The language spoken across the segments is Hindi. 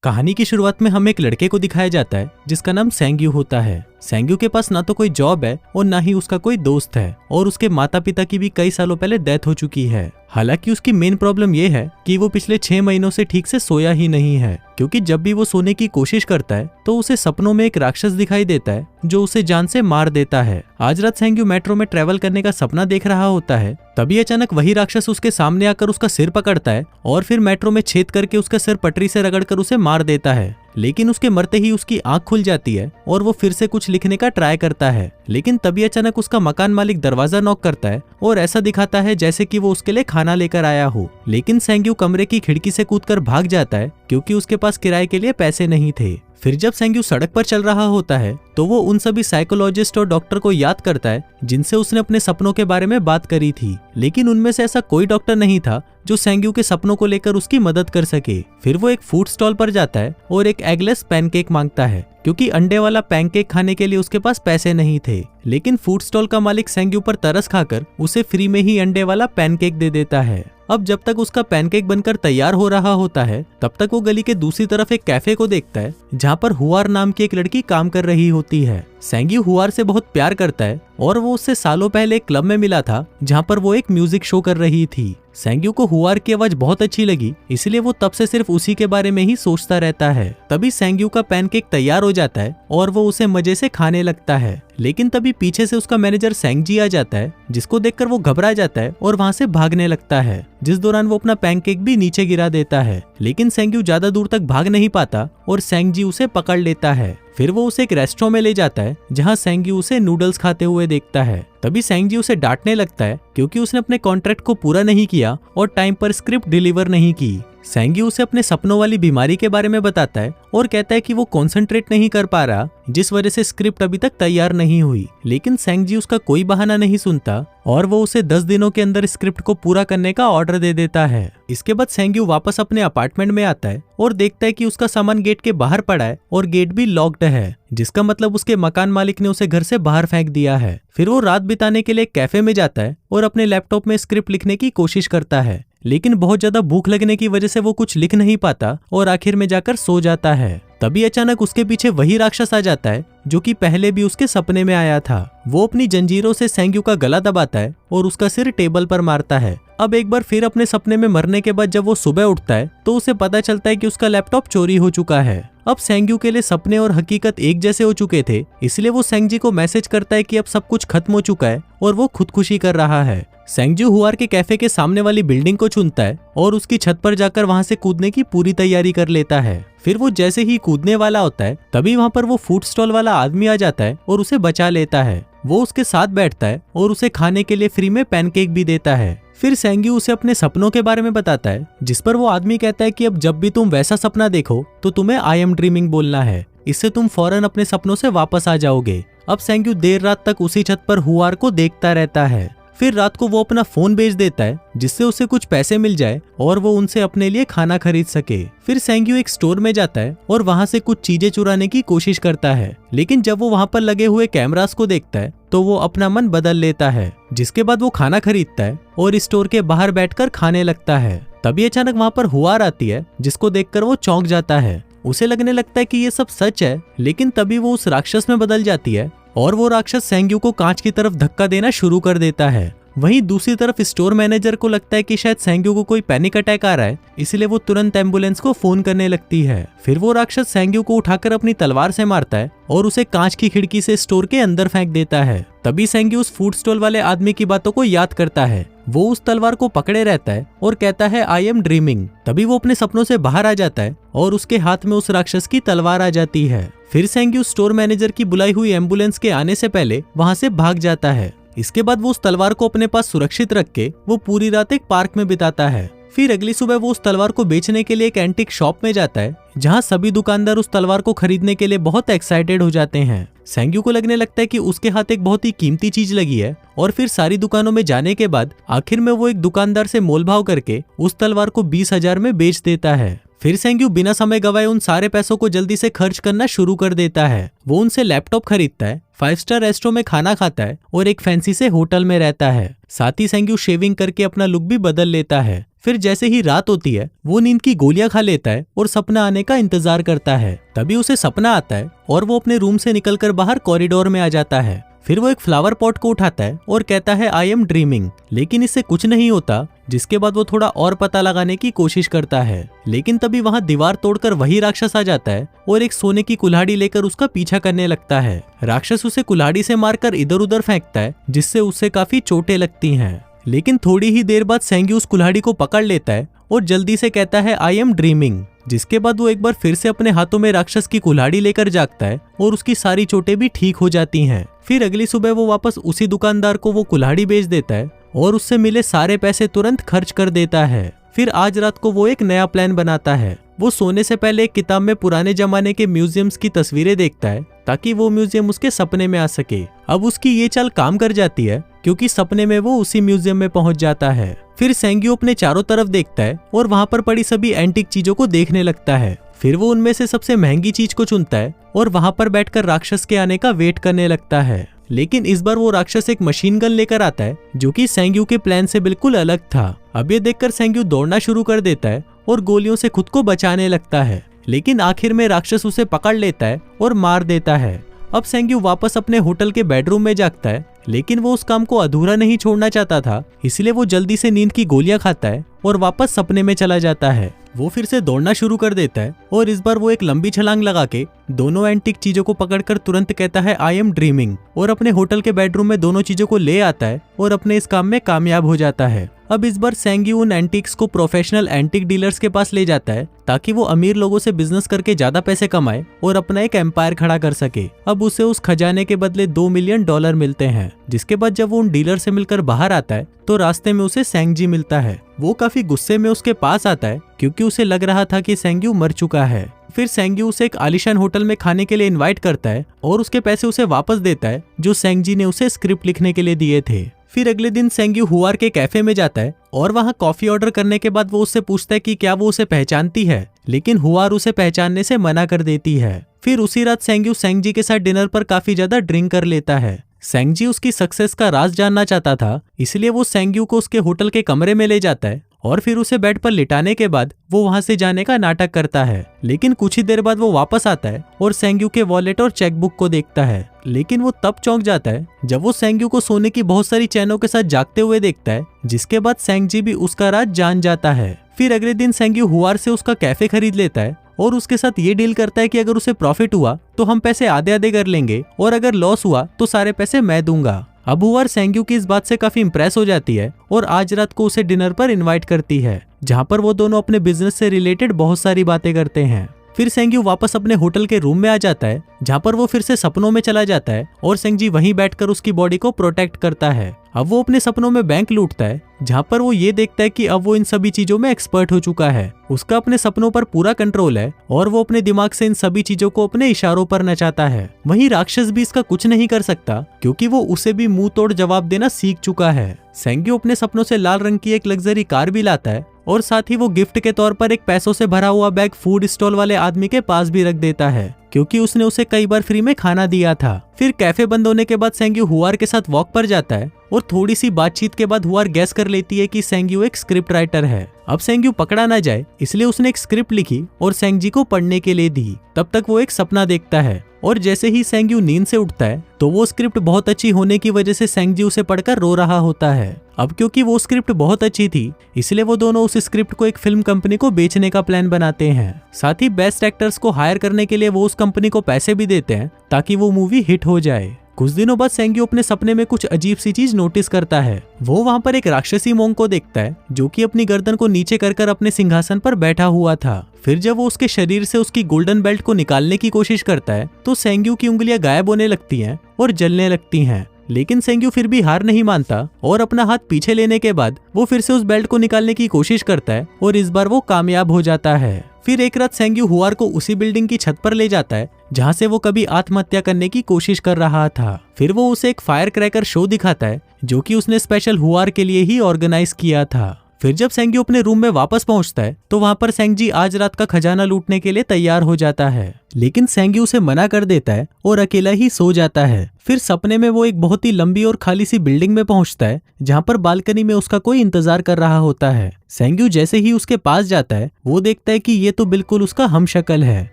कहानी की शुरुआत में हमें एक लड़के को दिखाया जाता है जिसका नाम सेंग्यू होता है। सेंग्यू के पास ना तो कोई जॉब है और ना ही उसका कोई दोस्त है और उसके माता पिता की भी कई सालों पहले डेथ हो चुकी है। हालांकि उसकी मेन प्रॉब्लम ये है कि वो पिछले 6 महीनों से ठीक से सोया ही नहीं है, क्योंकि जब भी वो सोने की कोशिश करता है तो उसे सपनों में एक राक्षस दिखाई देता है जो उसे जान से मार देता है। आज रात सेंग्यू मेट्रो में ट्रेवल करने का सपना देख रहा होता है, तभी अचानक वही राक्षस उसके सामने आकर उसका सिर पकड़ता है और फिर मेट्रो में छेद करके उसका सिर पटरी से रगड़कर उसे मार देता है। लेकिन उसके मरते ही उसकी आंख खुल जाती है और वो फिर से कुछ लिखने का ट्राई करता है, लेकिन तभी अचानक उसका मकान मालिक दरवाजा नॉक करता है और ऐसा दिखाता है जैसे कि वो उसके लिए खाना लेकर आया हो। लेकिन सेंग्यू कमरे की खिड़की से कूदकर भाग जाता है क्योंकि उसके पास किराए के लिए पैसे नहीं थे। फिर जब सेंग्यू सड़क पर चल रहा होता है तो वो उन सभी साइकोलॉजिस्ट और डॉक्टर को याद करता है जिनसे उसने अपने सपनों के बारे में बात करी थी, लेकिन उनमें से ऐसा कोई डॉक्टर नहीं था जो सेंग्यू के सपनों को लेकर उसकी मदद कर सके। फिर वो एक फूड स्टॉल पर जाता है और एक एगलेस पैनकेक मांगता है क्योंकि अंडे वाला पैनकेक खाने के लिए उसके पास पैसे नहीं थे। लेकिन फूड स्टॉल का मालिक सेंग्यू पर तरस खाकर उसे फ्री में ही अंडे वाला पैनकेक दे देता है। अब जब तक उसका पैनकेक बनकर तैयार हो रहा होता है तब तक वो गली के दूसरी तरफ एक कैफे को देखता है जहाँ पर हुआर नाम की एक लड़की काम कर रही होती है। सेंग्यू हुआर से बहुत प्यार करता है और वो उससे सालों पहले एक क्लब में मिला था जहाँ पर वो एक म्यूजिक शो कर रही थी। सेंग्यू को हुआर की आवाज बहुत अच्छी लगी, इसलिए वो तब से सिर्फ उसी के बारे में ही सोचता रहता है। तभी सेंग्यू का पैनकेक तैयार हो जाता है और वो उसे मजे से खाने लगता है, लेकिन तभी पीछे से उसका मैनेजर सेंगजी आ जाता है जिसको देखकर वो घबरा जाता है और वहां से भागने लगता है, जिस दौरान वो अपना पैनकेक भी नीचे गिरा देता है। लेकिन सेंग्यू ज्यादा दूर तक भाग नहीं पाता और सेंगजी उसे पकड़ लेता है। फिर वो उसे एक रेस्टोरेंट में ले जाता है जहां सेंग्यू उसे नूडल्स खाते हुए देखता है। तभी सेंग्जी उसे डांटने लगता है क्योंकि उसने अपने कॉन्ट्रैक्ट को पूरा नहीं किया और टाइम पर स्क्रिप्ट डिलीवर नहीं की। सेंग्यू उसे अपने सपनों वाली बीमारी के बारे में बताता है और कहता है कि वो कंसंट्रेट नहीं कर पा रहा, जिस वजह से स्क्रिप्ट अभी तक तैयार नहीं हुई। लेकिन सेंग्जी उसका कोई बहाना नहीं सुनता और वो उसे 10 दिनों के अंदर स्क्रिप्ट को पूरा करने का ऑर्डर दे देता है। इसके बाद सेंग्यू वापस अपने अपार्टमेंट में आता है और देखता है कि उसका सामान गेट के बाहर पड़ा है और गेट भी लॉक्ड है, जिसका मतलब उसके मकान मालिक ने उसे घर से बाहर फेंक दिया है। फिर वो रात बिताने के लिए कैफे में जाता है और अपने लैपटॉप में स्क्रिप्ट लिखने की कोशिश करता है, लेकिन बहुत ज्यादा भूख लगने की वजह से वो कुछ लिख नहीं पाता और आखिर में जाकर सो जाता है। तभी अचानक उसके पीछे वही राक्षस आ जाता है जो कि पहले भी उसके सपने में आया था। वो अपनी जंजीरों से सेंग्यू का गला दबाता है और उसका सिर टेबल पर मारता है। अब एक बार फिर अपने सपने में मरने के बाद जब वो सुबह उठता है तो उसे पता चलता है कि उसका लैपटॉप चोरी हो चुका है। अब सेंग्यू के लिए सपने और हकीकत एक जैसे हो चुके थे, इसलिए वो सेंगजी को मैसेज करता है कि अब सब कुछ खत्म हो चुका है और वो खुदकुशी कर रहा है। सेंग्यू हुआर के कैफे के सामने वाली बिल्डिंग को चुनता है और उसकी छत पर जाकर वहां से कूदने की पूरी तैयारी कर लेता है। फिर वो जैसे ही कूदने वाला होता है तभी वहां पर वो फूड स्टॉल वाला आदमी आ जाता है और उसे बचा लेता है। वो उसके साथ बैठता है और उसे खाने के लिए फ्री में पैनकेक भी देता है। फिर सेंग्यू उसे अपने सपनों के बारे में बताता है, जिस पर वो आदमी कहता है कि अब जब भी तुम वैसा सपना देखो तो तुम्हें आई एम ड्रीमिंग बोलना है, इससे तुम फौरन अपने सपनों से वापस आ जाओगे। अब सेंग्यू देर रात तक उसी छत पर हुआर को देखता रहता है। फिर रात को वो अपना फोन बेच देता है जिससे उसे कुछ पैसे मिल जाए और वो उनसे अपने लिए खाना खरीद सके। फिर सेंग्यू एक स्टोर में जाता है और वहां से कुछ चीजें चुराने की कोशिश करता है, लेकिन जब वो वहां पर लगे हुए कैमरास को देखता है तो वो अपना मन बदल लेता है, जिसके बाद वो खाना खरीदता है और स्टोर के बाहर बैठकर खाने लगता है। तभी अचानक वहां पर हुआर आती है जिसको देखकर वो चौंक जाता है। उसे लगने लगता है कि ये सब सच है, लेकिन तभी वो उस राक्षस में बदल जाती है और वो राक्षस सेंग्यू को कांच की तरफ धक्का देना शुरू कर देता है। वहीं दूसरी तरफ स्टोर मैनेजर को लगता है कि शायद सेंग्यू को कोई पैनिक अटैक आ रहा है, इसलिए वो तुरंत एम्बुलेंस को फोन करने लगती है। फिर वो राक्षस सेंग्यू को उठाकर अपनी तलवार से मारता है और उसे कांच की खिड़की से स्टोर के अंदर फेंक देता है। तभी सेंग्यू उस फूड स्टॉल वाले आदमी की बातों को याद करता है। वो उस तलवार को पकड़े रहता है और कहता है आई एम ड्रीमिंग। तभी वो अपने सपनों से बाहर आ जाता है और उसके हाथ में उस राक्षस की तलवार आ जाती है। फिर सेंग्यू स्टोर मैनेजर की बुलाई हुई एम्बुलेंस के आने से पहले वहां से भाग जाता है। इसके बाद वो उस तलवार को अपने पास सुरक्षित रख के वो पूरी रात एक पार्क में बिताता है। फिर अगली सुबह वो उस तलवार को बेचने के लिए एक एंटीक शॉप में जाता है जहां सभी दुकानदार उस तलवार को खरीदने के लिए बहुत एक्साइटेड हो जाते हैं। सेंग्यू को लगने लगता है कि उसके हाथ एक बहुत ही कीमती चीज लगी है और फिर सारी दुकानों में जाने के बाद आखिर में वो एक दुकानदार से मोलभाव करके उस तलवार को 20,000 में बेच देता है। फिर सेंग्यू बिना समय गवाए उन सारे पैसों को जल्दी से खर्च करना शुरू कर देता है। वो उनसे लैपटॉप खरीदता है 5 स्टार रेस्टोरेंट में खाना खाता है और एक फैंसी से होटल में रहता है। साथ ही सेंग्यू शेविंग करके अपना लुक भी बदल लेता है। फिर जैसे ही रात होती है वो नींद की गोलियां खा लेता है और सपना आने का इंतजार करता है। तभी उसे सपना आता है और वो अपने रूम से निकलकर बाहर कॉरिडोर में आ जाता है। फिर वो एक फ्लावर पॉट को उठाता है और कहता है आई एम ड्रीमिंग, लेकिन इससे कुछ नहीं होता। जिसके बाद वो थोड़ा और पता लगाने की कोशिश करता है, लेकिन तभी वहाँ दीवार तोड़कर वही राक्षस आ जाता है और एक सोने की कुल्हाड़ी लेकर उसका पीछा करने लगता है। राक्षस उसे कुल्हाड़ी से मारकर इधर उधर फेंकता है, जिससे उसे काफी चोटें लगती हैं। लेकिन थोड़ी ही देर बाद सेंग्यू उस कुल्हाड़ी को पकड़ लेता है और जल्दी से कहता है आई एम ड्रीमिंग। जिसके बाद वो एक बार फिर से अपने हाथों में राक्षस की कुल्हाड़ी लेकर जागता है और उसकी सारी चोटें भी ठीक हो जाती हैं। फिर अगली सुबह वो वापस उसी दुकानदार को वो कुल्हाड़ी बेच देता है और उससे मिले सारे पैसे तुरंत खर्च कर देता है। फिर आज रात को वो एक नया प्लान बनाता है। वो सोने से पहले एक किताब में पुराने जमाने के म्यूजियम्स की तस्वीरें देखता है ताकि वो म्यूजियम उसके सपने में आ सके। अब उसकी ये चाल काम कर जाती है क्योंकि सपने में वो उसी म्यूजियम में पहुंच जाता है। फिर सेंग्यू अपने चारों तरफ देखता है और वहां पर पड़ी सभी एंटीक चीजों को देखने लगता है। फिर वो उनमें से सबसे महंगी चीज को चुनता है और वहां पर बैठकर राक्षस के आने का वेट करने लगता है। लेकिन इस बार वो राक्षस एक मशीन गन लेकर आता है जो कि सेंग्यू के प्लान से बिल्कुल अलग था। अब ये देखकर सेंग्यू दौड़ना शुरू कर देता है और गोलियों से खुद को बचाने लगता है, लेकिन आखिर में राक्षस उसे पकड़ लेता है और मार देता है। अब सेंग्यू वापस अपने होटल के बेडरूम में जागता है, लेकिन वो उस काम को अधूरा नहीं छोड़ना चाहता था, इसलिए वो जल्दी से नींद की गोलियां खाता है और वापस सपने में चला जाता है। वो फिर से दौड़ना शुरू कर देता है और इस बार वो एक लंबी छलांग लगा के दोनों एंटीक चीजों को पकड़कर तुरंत कहता है आई एम ड्रीमिंग और अपने होटल के बेडरूम में दोनों चीजों को ले आता है और अपने इस काम में कामयाब हो जाता है। अब इस बार सेंग्यू उन एंटीक्स को प्रोफेशनल एंटीक डीलर्स के पास ले जाता है ताकि वो अमीर लोगों से बिजनेस करके ज्यादा पैसे कमाए और अपना एक एम्पायर खड़ा कर सके। अब उसे उस खजाने के बदले $2 मिलियन मिलते हैं। जिसके बाद जब वो उन डीलर से मिलकर बाहर आता है तो रास्ते में उसे सेंगजी मिलता है। वो काफी गुस्से में उसके पास आता है क्योंकि उसे लग रहा था कि सेंग्यू मर चुका है। फिर सेंग्यू उसे एक आलीशान होटल में खाने के लिए इनवाइट करता है और उसके पैसे उसे वापस देता है जो सेंगजी ने उसे स्क्रिप्ट लिखने के लिए दिए थे। फिर अगले दिन सेंग्यू हुआर के कैफे में जाता है और वहाँ कॉफी ऑर्डर करने के बाद वो उससे पूछता है कि क्या वो उसे पहचानती है, लेकिन हुआर उसे पहचानने से मना कर देती है। फिर उसी रात सेंग्यू सेंगजी के साथ डिनर पर काफी ज्यादा ड्रिंक कर लेता है। सेंगजी उसकी सक्सेस का राज जानना चाहता था, इसलिए वो सेंग्यू को उसके होटल के कमरे में ले जाता है और फिर उसे बेड पर लिटाने के बाद वो वहां से जाने का नाटक करता है। लेकिन कुछ ही देर बाद वो वापस आता है और सेंग्यू के वॉलेट और चेकबुक को देखता है, लेकिन वो तब चौंक जाता है जब वो सेंग्यू को सोने की बहुत सारी चैनों के साथ जागते हुए देखता है, जिसके बाद सेंगजी भी उसका राज जान जाता है। फिर अगले दिन सेंग्यू हुआर से उसका कैफे खरीद लेता है और उसके साथ ये डील करता है कि अगर उसे प्रॉफिट हुआ तो हम पैसे आधे आधे कर लेंगे और अगर लॉस हुआ तो सारे पैसे मैं दूंगा। अब हुआर सेंग्यू की इस बात से काफी इंप्रेस हो जाती है और आज रात को उसे डिनर पर इनवाइट करती है, जहां पर वो दोनों अपने बिजनेस से रिलेटेड बहुत सारी बातें करते हैं। फिर सेंग्यू वापस अपने होटल के रूम में आ जाता है, जहां पर वो फिर से सपनों में चला जाता है और सेंगजी वहीं बैठकर उसकी बॉडी को प्रोटेक्ट करता है। अब वो अपने सपनों में बैंक लूटता है, जहां पर वो ये देखता है कि अब वो इन सभी चीजों में एक्सपर्ट हो चुका है। उसका अपने सपनों पर पूरा कंट्रोल है और वो अपने दिमाग से इन सभी चीजों को अपने इशारों पर नचाता है। वहीं राक्षस भी इसका कुछ नहीं कर सकता क्योंकि वो उसे भी मुंह तोड़ जवाब देना सीख चुका है। सेंग्यू अपने सपनों से लाल रंग की एक लग्जरी कार भी लाता है और साथ ही वो गिफ्ट के तौर पर एक पैसों से भरा हुआ बैग फूड स्टॉल वाले आदमी के पास भी रख देता है, क्योंकि उसने उसे कई बार फ्री में खाना दिया था। फिर कैफे बंद होने के बाद सेंग्यू हुआर के साथ वॉक पर जाता है और थोड़ी सी बातचीत के बाद हुआर गैस कर लेती है कि सेंग्यू एक स्क्रिप्ट राइटर है। अब सेंग्यू पकड़ा ना जाए इसलिए उसने एक स्क्रिप्ट लिखी और सेंगजी को पढ़ने के लिए दी। तब तक वो एक सपना देखता है और जैसे ही सेंग्यू नींद से उठता है तो वो स्क्रिप्ट बहुत अच्छी होने की वजह से सेंगजी उसे पढ़कर रो रहा होता है। अब क्योंकि वो स्क्रिप्ट बहुत अच्छी थी इसलिए वो दोनों उस स्क्रिप्ट को एक फिल्म कंपनी को बेचने का प्लान बनाते हैं। साथ ही बेस्ट एक्टर्स को हायर करने के लिए वो उस कंपनी को पैसे भी देते हैं ताकि वो मूवी हिट हो जाए। कुछ दिनों बाद सेंग्यू अपने सपने में कुछ अजीब सी चीज नोटिस करता है। वो वहाँ पर एक राक्षसी मोंग को देखता है जो कि अपनी गर्दन को नीचे कर अपने सिंहासन पर बैठा हुआ था। फिर जब वो उसके शरीर से उसकी गोल्डन बेल्ट को निकालने की कोशिश करता है तो सेंग्यू की उंगलियां गायब होने लगती हैं और जलने लगती हैं। लेकिन सेंग्यू फिर भी हार नहीं मानता और अपना हाथ पीछे लेने के बाद वो फिर से उस बेल्ट को निकालने की कोशिश करता है और इस बार वो कामयाब हो जाता है। फिर एक रात सेंग्यू हुआर को उसी बिल्डिंग की छत पर ले जाता है जहां से वो कभी आत्महत्या करने की कोशिश कर रहा था। फिर वो उसे एक फायर क्रैकर शो दिखाता है जो कि उसने स्पेशल हुआर के लिए ही ऑर्गेनाइज किया था। फिर जब सेंग्यू अपने रूम में वापस पहुंचता है तो वहां पर सेंगजी आज रात का खजाना लूटने के लिए तैयार हो जाता है, लेकिन सेंग्यू उसे मना कर देता है और अकेला ही सो जाता है। फिर सपने में वो एक बहुत ही लंबी और खाली सी बिल्डिंग में पहुंचता है जहां पर बालकनी में उसका कोई इंतजार कर रहा होता है। सेंग्यू जैसे ही उसके पास जाता है वो देखता है कि ये तो बिल्कुल उसका हमशक्ल है।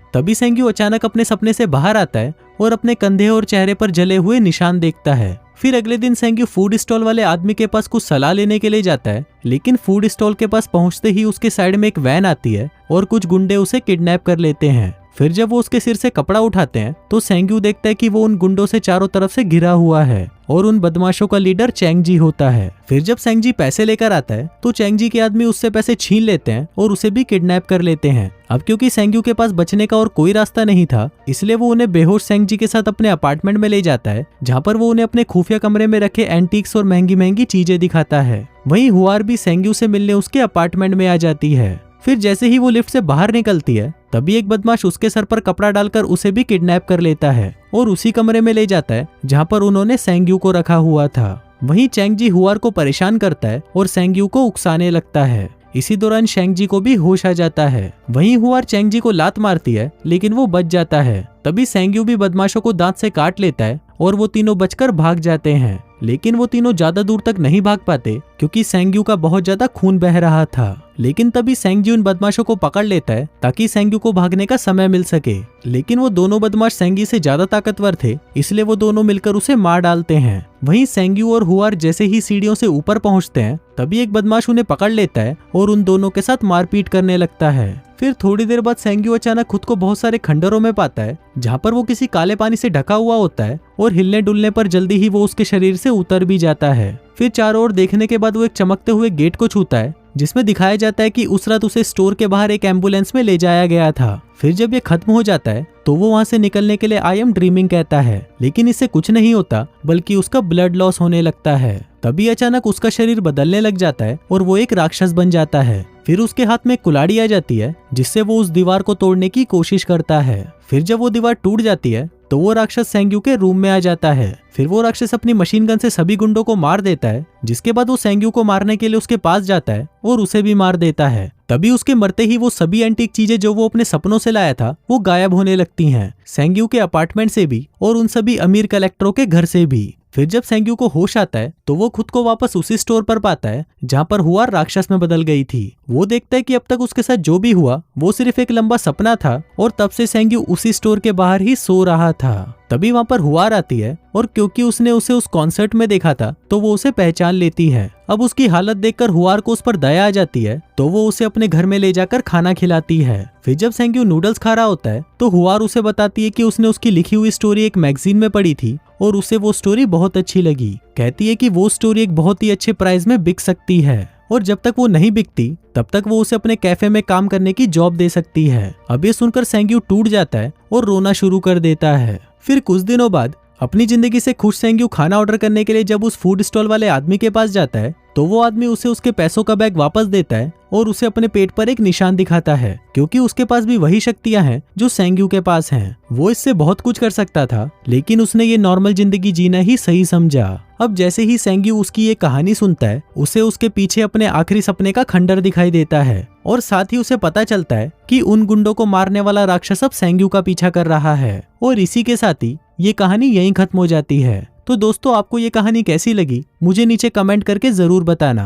तभी सेंग्यू अचानक अपने सपने से बाहर आता है और अपने कंधे और चेहरे पर जले हुए निशान देखता है। फिर अगले दिन सेंग्यू फूड स्टॉल वाले आदमी के पास कुछ सलाह लेने के लिए जाता है, लेकिन फूड स्टॉल के पास पहुंचते ही उसके साइड में एक वैन आती है और कुछ गुंडे उसे किडनैप कर लेते हैं। फिर जब वो उसके सिर से कपड़ा उठाते हैं तो सेंग्यू देखता है कि वो उन गुंडों से चारों तरफ से घिरा हुआ है और उन बदमाशों का लीडर चैंगजी होता है। फिर जब सेंगजी पैसे लेकर आता है तो चैंगजी के आदमी उससे पैसे छीन लेते हैं और उसे भी किडनैप कर लेते हैं। अब क्योंकि सेंग्यू के पास बचने का और कोई रास्ता नहीं था, इसलिए वो उन्हें बेहोश सेंगजी के साथ अपने अपार्टमेंट में ले जाता है, जहाँ पर वो उन्हें अपने खुफिया कमरे में रखे एंटीक्स और महंगी महंगी चीजें दिखाता है। वहीं हुआर भी सेंग्यू से मिलने उसके अपार्टमेंट में आ जाती है। फिर जैसे ही वो लिफ्ट से बाहर निकलती है तभी एक बदमाश उसके सर पर कपड़ा डालकर उसे भी किडनैप कर लेता है और उसी कमरे में ले जाता है जहाँ पर उन्होंने सेंग्यू को रखा हुआ था। वहीं चैंगजी हुआर को परेशान करता है और सेंग्यू को उकसाने लगता है। इसी दौरान शेंगजी को भी होश आ जाता है। वहीं हुआर चैंगजी को लात मारती है लेकिन वो बच जाता है। तभी सेंग्यू भी बदमाशों को दांत से काट लेता है और वो तीनों बचकर भाग जाते हैं, लेकिन वो तीनों ज्यादा दूर तक नहीं भाग पाते क्योंकि सेंग्यू का बहुत ज्यादा खून बह रहा था। लेकिन तभी सेंग्जी उन बदमाशों को पकड़ लेता है ताकि सेंग्यू को भागने का समय मिल सके, लेकिन वो दोनों बदमाश सेंगी से ज्यादा ताकतवर थे, इसलिए वो दोनों मिलकर उसे मार डालते हैं। वहीं सेंग्यू और हुआर जैसे ही सीढ़ियों से ऊपर पहुंचते हैं तभी एक बदमाश उन्हें पकड़ लेता है और उन दोनों के साथ मारपीट करने लगता है। फिर थोड़ी देर बाद सेंग्यू अचानक खुद को बहुत सारे खंडरों में पाता है जहाँ पर वो किसी काले पानी से ढका हुआ होता है और हिलने डुलने पर जल्दी ही वो उसके शरीर से उतर भी जाता है। फिर चारों ओर देखने के बाद वो एक चमकते हुए गेट को छूता है जिसमें दिखाया जाता है कि उस रात उसे स्टोर के बाहर एक एम्बुलेंस में ले जाया गया था। फिर जब ये खत्म हो जाता है तो वो वहां से निकलने के लिए आई एम ड्रीमिंग कहता है, लेकिन इससे कुछ नहीं होता बल्कि उसका ब्लड लॉस होने लगता है। तभी अचानक उसका शरीर बदलने लग जाता है और वो एक राक्षस बन जाता है। फिर उसके हाथ में कुल्हाड़ी आ जाती है जिससे वो उस दीवार को तोड़ने की कोशिश करता है। फिर जब वो दीवार टूट जाती है तो वो राक्षस सेंग्यू के रूम में आ जाता है। फिर वो राक्षस अपनी मशीन गन से सभी गुंडों को मार देता है, जिसके बाद वो सेंग्यू को मारने के लिए उसके पास जाता है और उसे भी मार देता है। तभी उसके मरते ही वो सभी एंटीक चीजें जो वो अपने सपनों से लाया था वो गायब होने लगती हैं, सेंग्यू के अपार्टमेंट से भी और उन सभी अमीर कलेक्टरों के घर से भी। फिर जब सेंग्यू को होश आता है तो वो खुद को वापस उसी स्टोर पर पाता है जहाँ पर हुआर राक्षस में बदल गई थी। वो देखता है कि अब तक उसके साथ जो भी हुआ वो सिर्फ एक लंबा सपना था और तब से सेंग्यू उसी स्टोर के बाहर ही सो रहा था। तभी वहाँ पर हुआर आती है और क्योंकि उसने उसे उस कॉन्सर्ट में देखा था तो वो उसे पहचान लेती है। अब उसकी हालत देखकर हुआर को उस पर दया आ जाती है तो वो उसे अपने घर में ले जाकर खाना खिलाती है। फिर जब सेंग्यू नूडल्स खा रहा होता है तो हुआर उसे बताती है कि उसने उसकी लिखी हुई स्टोरी एक मैगजीन में पढ़ी थी और उसे वो स्टोरी बहुत अच्छी लगी। कहती है कि वो स्टोरी एक बहुत ही अच्छे प्राइस में बिक सकती है और जब तक वो नहीं बिकती तब तक वो उसे अपने कैफे में काम करने की जॉब दे सकती है। अब ये सुनकर सेंग्यू टूट जाता है और रोना शुरू कर देता है। फिर कुछ दिनों बाद अपनी जिंदगी से खुश सेंग्यू खाना ऑर्डर करने के लिए जब उस फूड स्टॉल वाले आदमी के पास जाता है तो वो आदमी उसे उसके पैसों का बैग वापस देता है और उसे अपने पेट पर एक निशान दिखाता है, क्योंकि उसके पास भी वही शक्तियां हैं जो सेंग्यू के पास हैं। वो इससे बहुत कुछ कर सकता था लेकिन उसने ये नॉर्मल जिंदगी जीना ही सही समझा। अब जैसे ही सेंग्यू उसकी ये कहानी सुनता है उसे उसके पीछे अपने आखिरी सपने का खंडर दिखाई देता है और साथ ही उसे पता चलता है कि उन गुंडों को मारने वाला राक्षस अब सेंग्यू का पीछा कर रहा है। और इसी के साथ ही ये कहानी यहीं खत्म हो जाती है। तो दोस्तों, आपको ये कहानी कैसी लगी मुझे नीचे कमेंट करके जरूर बताना।